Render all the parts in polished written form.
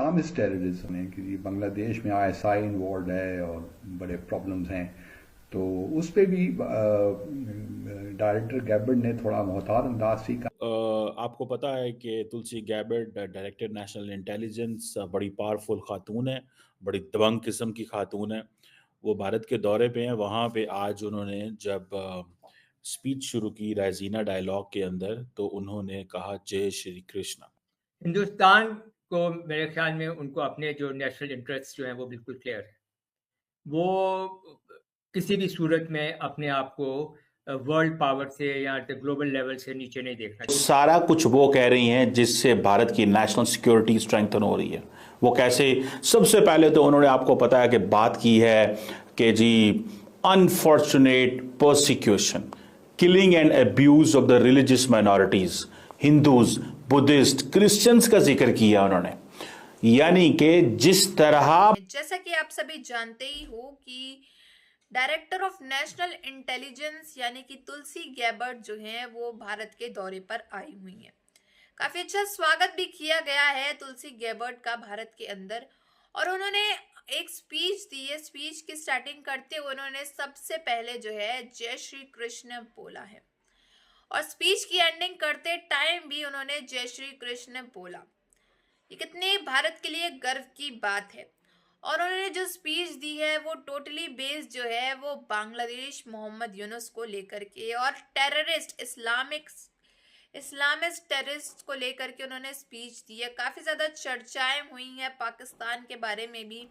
Islamist terrorism है कि बांग्लादेश में आईएसआई इन्वॉल्व है और बड़े प्रॉब्लम्स हैं, तो उस पर भी डायरेक्टर गैबर्ड ने थोड़ा मोहतात अंदाज से आपको पता है कि Tulsi Gabbard director national intelligence बड़ी पावरफुल खातून है, बड़ी दबंग किस्म की खातून है। वो भारत के दौरे पे हैं। वहाँ पे आज उन्होंने जब स्पीच शुरू की रायजीना डायलॉग के अंदर, तो उन्होंने कहा जय श्री कृष्ण। हिंदुस्तान को मेरे ख्याल में उनको अपने जो नेशनल इंटरेस्ट जो हैं वो बिल्कुल क्लियर है। वो किसी भी सूरत में अपने आप को वर्ल्ड पावर से या ग्लोबल लेवल से नीचे नहीं देखना चाहिए। सारा कुछ वो कह रही हैं जिससे भारत की नेशनल सिक्योरिटी स्ट्रेंथन हो रही है। वो कैसे? सबसे पहले तो उन्होंने, आपको पता है कि बात की है कि जी unfortunate persecution, killing and abuse of the religious minorities, Hindus, Buddhist, Christians का जिक्र किया उन्होंने। यानी कि जिस तरह, जैसा कि आप सभी जानते ही हो कि डायरेक्टर ऑफ नेशनल इंटेलिजेंस यानी कि तुलसी गैबर्ड जो हैं वो भारत के दौरे पर आई हुई हैं। काफी अच्छा स्वागत भी किया गया है तुलसी गैबर्ड का भारत के अंदर, और उन्होंने एक स्पीच दी है। स्पीच की स्टार्टिंग करते हुए उन्होंने सबसे पहले जो है जय श्री कृष्ण बोला है, और स्पीच की एंडिंग करते टाइम भी उन्होंने जय श्री कृष्ण बोला। ये कितने भारत के लिए गर्व की बात है। और उन्होंने जो स्पीच दी है वो टोटली बेस्ड जो है वो बांग्लादेश मोहम्मद यूनुस को लेकर के और टेररिस्ट इस्लामिस्ट टेररिस्ट को लेकर के उन्होंने स्पीच दी है। काफ़ी ज़्यादा चर्चाएं हुई हैं पाकिस्तान के बारे में भी,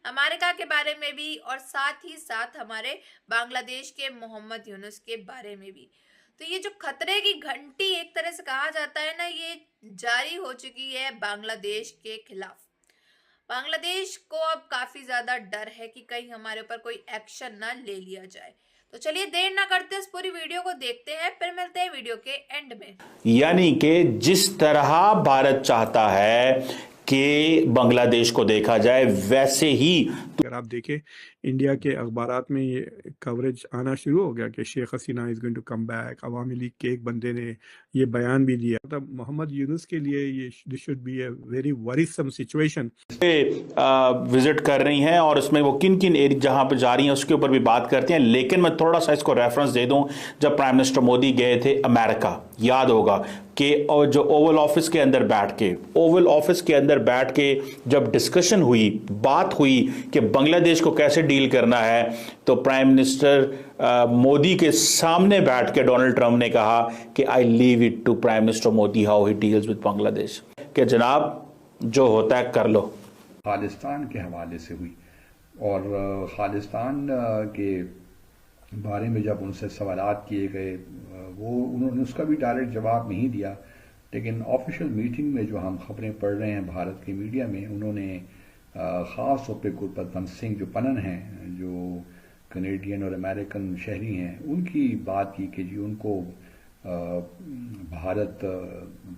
अमेरिका के बारे में भी, और साथ ही साथ हमारे बांग्लादेश के मोहम्मद यूनुस के बारे में भी। तो ये जो खतरे की घंटी एक तरह से कहा जाता है ना, ये जारी हो चुकी है बांग्लादेश के खिलाफ। बांग्लादेश को अब काफी ज्यादा डर है कि कहीं हमारे ऊपर कोई एक्शन ना ले लिया जाए। तो चलिए देर ना करते इस पूरी वीडियो को देखते हैं, फिर मिलते हैं वीडियो के एंड में। यानी कि जिस तरह भारत चाहता है कि बांग्लादेश को देखा जाए, वैसे ही अगर आप देखें इंडिया के अखबारात में ये कवरेज आना शुरू हो गया कि Sheikh Hasina is going to come back. Awami League के एक बंदे ने ये बयान भी दिया। मतलब मोहम्मद यूनुस के लिए ये this should be a very worrisome situation. Visit कर रही हैं और उसमें वो किन किन एरिया जहां पे जा रही हैं उसके ऊपर भी बात करती हैं। लेकिन मैं थोड़ा सा इसको रेफरेंस दे दूं, जब प्राइम मिनिस्टर मोदी गए थे अमेरिका, याद होगा कि और जो ओवल ऑफिस के अंदर बैठ के जब डिस्कशन हुई, बात हुई कि बांग्लादेश को कैसे डील करना है, तो प्राइम मिनिस्टर मोदी के सामने बैठ के डोनाल्ड ट्रंप ने कहा कि I leave it to prime minister Modi how he deals with Bangladesh, कि जनाब जो होता है कर लो। खालिस्तान के हवाले से हुई, और खालिस्तान के बारे में जब उनसे सवालात किए गए, वो उन्होंने उसका भी डायरेक्ट जवाब नहीं दिया। लेकिन ऑफिशियल मीटिंग में जो हम खबरें पढ़ रहे हैं भारत के मीडिया में, उन्होंने ख़ास तौर पर गुरबचन सिंह जो पनन हैं, जो कनेडियन और अमेरिकन शहरी हैं, उनकी बात की कि जी उनको भारत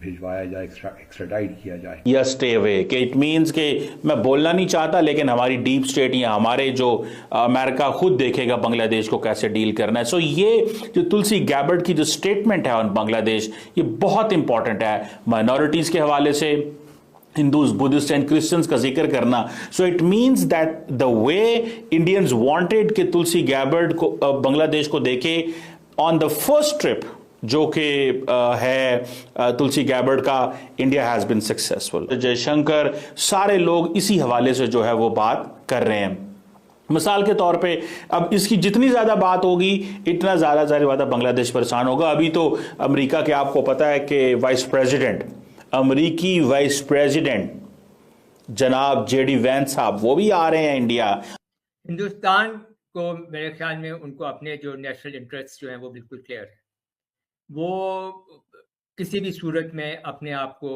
भिजवाया जाए, एक्स्ट्राडाइट किया जाए या स्टे अवे। कि इट मीन्स कि मैं बोलना नहीं चाहता, लेकिन हमारी डीप स्टेट या हमारे जो अमेरिका खुद देखेगा बांग्लादेश को कैसे डील करना है। सो ये जो तुलसी गैबर्ड की जो स्टेटमेंट है ऑन बांग्लादेश, ये बहुत इंपॉर्टेंट है। माइनॉरिटीज के हवाले से हिंदूज, बुद्धिस्ट एंड क्रिश्चियंस का जिक्र करना। So it means that the way Indians wanted कि तुलसी गैबर्ड को बांग्लादेश को देखे ऑन द फर्स्ट ट्रिप जो कि है तुलसी गैबर्ड का, India has been successful. Jaishankar, सारे लोग इसी हवाले से जो है वो बात कर रहे हैं। मिसाल के तौर पे अब इसकी जितनी ज्यादा बात होगी, इतना ज्यादा बांग्लादेश परेशान होगा। अभी तो अमेरिका के, आपको पता है कि अमेरिकी वाइस प्रेसिडेंट जनाब जेडी वैंस साहब, वो भी आ रहे हैं इंडिया। हिंदुस्तान को मेरे ख्याल में उनको अपने जो नेशनल इंटरेस्ट जो हैं वो बिल्कुल क्लियर है। वो किसी भी सूरत में अपने आप को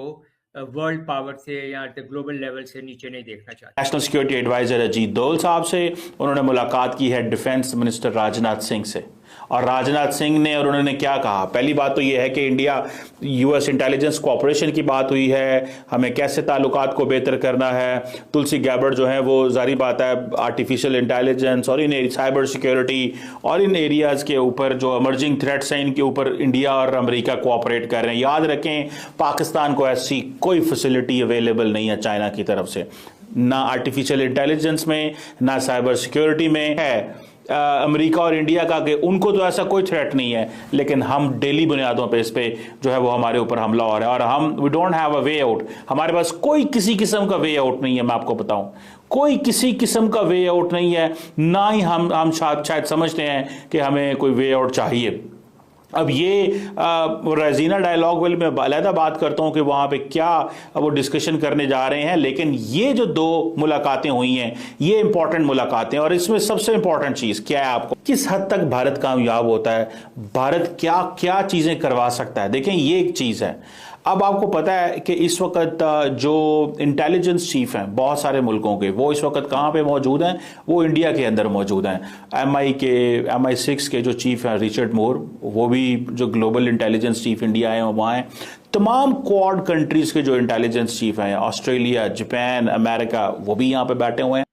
वर्ल्ड पावर से या ग्लोबल लेवल से नीचे नहीं देखना चाहते। नेशनल सिक्योरिटी एडवाइजर अजीत डोल साहब से उन्होंने मुलाकात की है डिफेंस मिनिस्टर राजनाथ सिंह से, और राजनाथ सिंह ने, और उन्होंने क्या कहा? पहली बात तो यह है कि इंडिया यूएस इंटेलिजेंस कोऑपरेशन की बात हुई है, हमें कैसे ताल्लुकात को बेहतर करना है। तुलसी गैबर्ड जो है वो जारी बात है आर्टिफिशियल इंटेलिजेंस और इन साइबर सिक्योरिटी और इन एरियाज के ऊपर जो इमर्जिंग थ्रेट्स हैं, इनके ऊपर इंडिया और अमेरिका कोऑपरेट कर रहे हैं। याद रखें, पाकिस्तान को ऐसी कोई फैसिलिटी अवेलेबल नहीं है चाइना की तरफ से, ना आर्टिफिशियल इंटेलिजेंस में, ना साइबर सिक्योरिटी में है। अमेरिका और इंडिया का कि उनको तो ऐसा कोई थ्रेट नहीं है, लेकिन हम डेली बुनियादों पे इस पे जो है वो हमारे ऊपर हमला हो रहा है और हम we don't have a way out. हमारे पास कोई किसी किस्म का वे आउट नहीं है, मैं आपको बताऊं, कोई किसी किस्म का वे आउट नहीं है, ना ही हम शायद समझते हैं कि हमें कोई वे आउट चाहिए। अब ये रेजिना डायलॉग में मैं अलहदा बात करता हूं कि वहां पे क्या वो डिस्कशन करने जा रहे हैं, लेकिन ये जो 2 मुलाकातें हुई हैं ये इंपॉर्टेंट मुलाकातें, और इसमें सबसे इंपॉर्टेंट चीज क्या है, आपको किस हद तक भारत कामयाब होता है, भारत क्या क्या चीजें करवा सकता है। देखें, ये एक चीज है। अब आपको पता है कि इस वक्त जो इंटेलिजेंस चीफ हैं बहुत सारे मुल्कों के, वो इस वक्त कहाँ पे मौजूद हैं, वो इंडिया के अंदर मौजूद हैं। MI6 के जो चीफ हैं रिचर्ड मोर, वो भी जो ग्लोबल इंटेलिजेंस चीफ इंडिया है वहाँ हैं। तमाम क्वाड कंट्रीज के जो इंटेलिजेंस चीफ हैं, ऑस्ट्रेलिया, जापान, अमेरिका, वो भी यहाँ पे बैठे हुए हैं।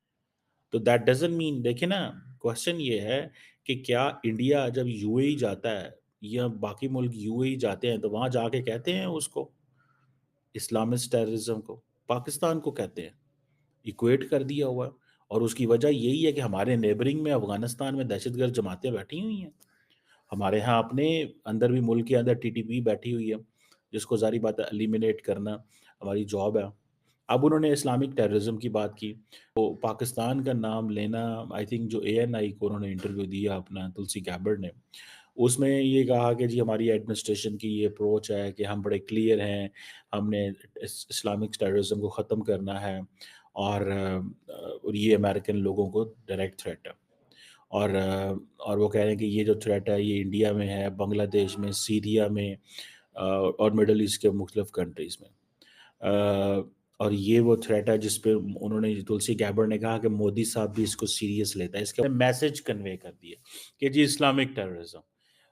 तो दैट डजंट मीन, देखिए ना, क्वेश्चन ये है कि क्या इंडिया जब यूएई जाता है या बाकी मुल्क यूएई जाते हैं तो वहां जाके कहते हैं उसको इस्लामिस्ट टेररिज्म को, पाकिस्तान को कहते हैं, इक्वेट कर दिया हुआ है। और उसकी वजह यही है कि हमारे नेबरिंग में अफगानिस्तान में दहशतगर्द जमातें बैठी हुई हैं, हमारे यहाँ अपने अंदर भी, मुल्क के अंदर टीटीपी बैठी हुई है, जिसको जारी बात है एलिमिनेट करना हमारी जॉब है। अब उन्होंने इस्लामिक टेररिज्म की बात की, तो पाकिस्तान का नाम लेना, आई थिंक जो ANI को उन्होंने इंटरव्यू दिया अपना, तुलसी गैबर्ड ने, उसमें ये कहा कि जी हमारी एडमिनिस्ट्रेशन की ये अप्रोच है कि हम बड़े क्लियर हैं, हमने इस्लामिक टेररिज्म को ख़त्म करना है और ये अमेरिकन लोगों को डायरेक्ट थ्रेट है। और वो कह रहे हैं कि ये जो थ्रेट है ये इंडिया में है, बांग्लादेश में, सीरिया में और मिडल ईस्ट के मुख्तलिफ कंट्रीज़ में। और ये वो थ्रेट है जिस पे उन्होंने, तुलसी गैबर्ड ने कहा कि मोदी साहब भी इसको सीरियस लेता है, इसके मैसेज कन्वे कर दिए कि जी इस्लामिक टेररिज्म।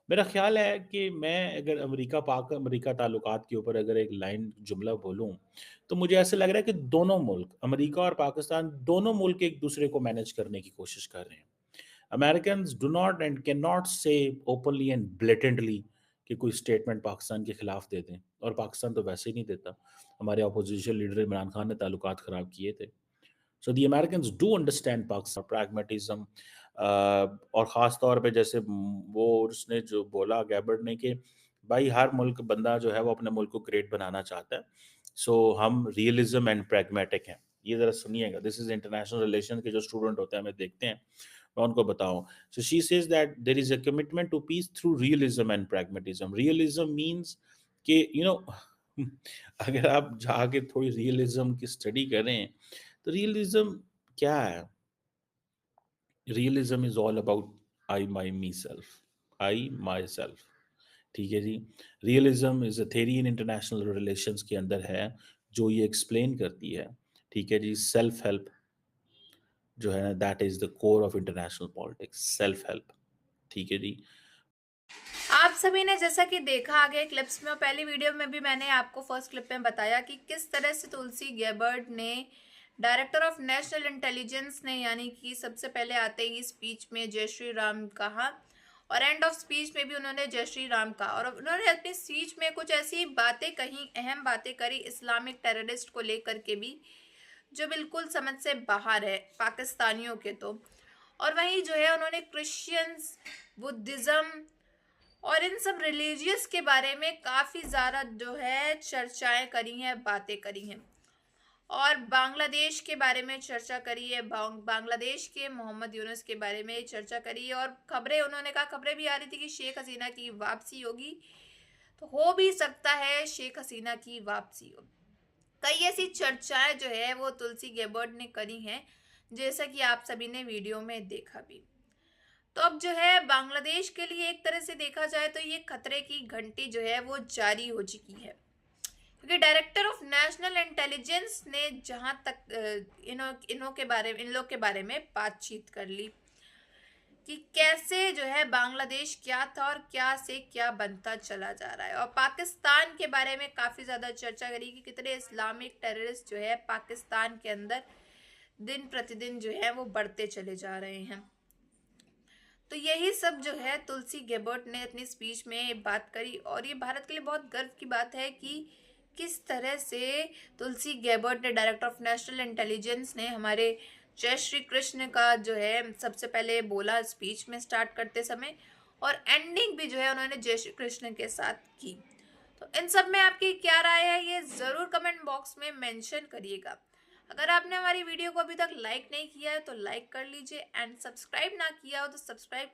मेरा ख्याल है कि मैं अगर अमेरिका ताल्लुकात के ऊपर अगर एक लाइन जुमला बोलूं तो मुझे ऐसे लग रहा है कि दोनों मुल्क, अमेरिका और पाकिस्तान, दोनों मुल्क एक दूसरे को मैनेज करने की कोशिश कर रहे हैं। Americans do not and can not से ओपनली एंड ब्लेटेंटली कि कोई स्टेटमेंट पाकिस्तान के खिलाफ दे दें, और पाकिस्तान तो वैसे ही नहीं देता। हमारे अपोजिशन लीडर इमरान खान ने ताल्लुकात ख़राब किए थे। So the Americans do understand Pakistan pragmatism, और ख़ास तौर पे जैसे वो उसने जो बोला गैबर्ड ने कि भाई हर मुल्क बंदा जो है वो अपने मुल्क को ग्रेट बनाना चाहता है, सो हम रियलिज्म एंड प्रैग्मेटिक हैं। ये ज़रा सुनिएगा, दिस इज़ इंटरनेशनल रिलेशन के जो स्टूडेंट होते हैं हमें देखते हैं, मैं उनको बताऊं। So she says that there is a commitment to peace through realism and pragmatism. Realism means कि अगर आप जाके थोड़ी रियलिज्म की स्टडी करें तो रियलिज्म क्या है? Realism is all about I myself. ठीक है जी। Realism is a theory in international relations के अंदर है जो ये एक्सप्लेन करती है, ठीक है जी, सेल्फ हेल्प जो है ना, that is the core of international politics, self help. ठीक है जी। आप सभी ने जैसा कि देखा आगे क्लिप्स में और पहली वीडियो में भी मैंने आपको फर्स्ट क्लिप में बताया कि किस तरह से तुलसी गैबर्ड ने, डायरेक्टर ऑफ नेशनल इंटेलिजेंस ने, यानी कि सबसे पहले आते ही स्पीच में जय श्री राम कहा और एंड ऑफ स्पीच में भी उन्होंने जय श्री राम कहा। और उन्होंने अपनी स्पीच में कुछ ऐसी बातें कही, अहम बातें करी इस्लामिक टेररिस्ट को लेकर के भी, जो बिल्कुल समझ से बाहर है पाकिस्तानियों के तो। और वहीं जो है उन्होंने क्रिश्चियंस, बुद्धिज़्म और इन सब रिलीजियस के बारे में काफ़ी ज़्यादा जो है चर्चाएं करी हैं, बातें करी हैं। और बांग्लादेश के बारे में चर्चा करी है, बांग्लादेश के मोहम्मद यूनुस के बारे में चर्चा करी है। और खबरें, उन्होंने कहा, खबरें भी आ रही थी कि शेख हसीना की वापसी होगी, तो हो भी सकता है शेख हसीना की वापसी हो। कई ऐसी चर्चाएं जो है वो तुलसी गैबर्ड ने करी हैं, जैसा कि आप सभी ने वीडियो में देखा भी। तो अब जो है बांग्लादेश के लिए एक तरह से देखा जाए तो ये खतरे की घंटी जो है वो जारी हो चुकी है, क्योंकि डायरेक्टर ऑफ नेशनल इंटेलिजेंस ने जहां तक इन लोग के बारे में बातचीत कर ली कि कैसे जो है बांग्लादेश क्या था और क्या से क्या बनता चला जा रहा है। और पाकिस्तान के बारे में काफ़ी ज़्यादा चर्चा करी कि कितने इस्लामिक टेररिस्ट जो है पाकिस्तान के अंदर दिन प्रतिदिन जो है वो बढ़ते चले जा रहे हैं। तो यही सब जो है तुलसी गैबर्ड ने अपनी स्पीच में बात करी। और ये भारत के लिए बहुत गर्व की बात है कि किस तरह से तुलसी गैबर्ट ने, डायरेक्टर ऑफ नेशनल इंटेलिजेंस ने, हमारे जय श्री कृष्ण का जो है सबसे पहले बोला स्पीच में स्टार्ट करते समय, और एंडिंग भी जो है उन्होंने जय श्री कृष्ण के साथ की। तो इन सब में आपकी क्या राय है ये ज़रूर कमेंट बॉक्स में मेंशन करिएगा। अगर आपने हमारी वीडियो को अभी तक लाइक नहीं किया है तो लाइक कर लीजिए, एंड सब्सक्राइब ना किया हो तो सब्सक्राइब कर